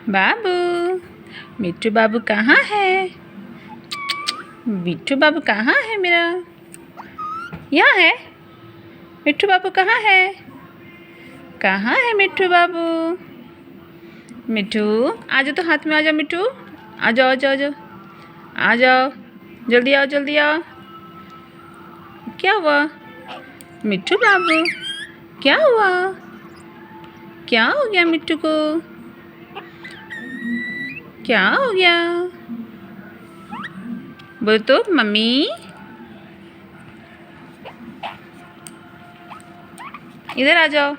बाबू, मिट्टू बाबू कहाँ है? मिट्टू बाबू कहाँ है मेरा? यहाँ है। मिट्टू बाबू कहाँ है? कहाँ है मिट्टू बाबू? मिट्टू आ जाओ, तो हाथ में आ जाओ। मिट्टू आ जाओ, आ जाओ, आ जाओ, आ जाओ, जल्दी आओ, जल्दी आओ। क्या हुआ मिट्टू बाबू? क्या हुआ? क्या हो गया मिट्टू को? क्या हो गया? बोल तो मम्मी। इधर आ जाओ।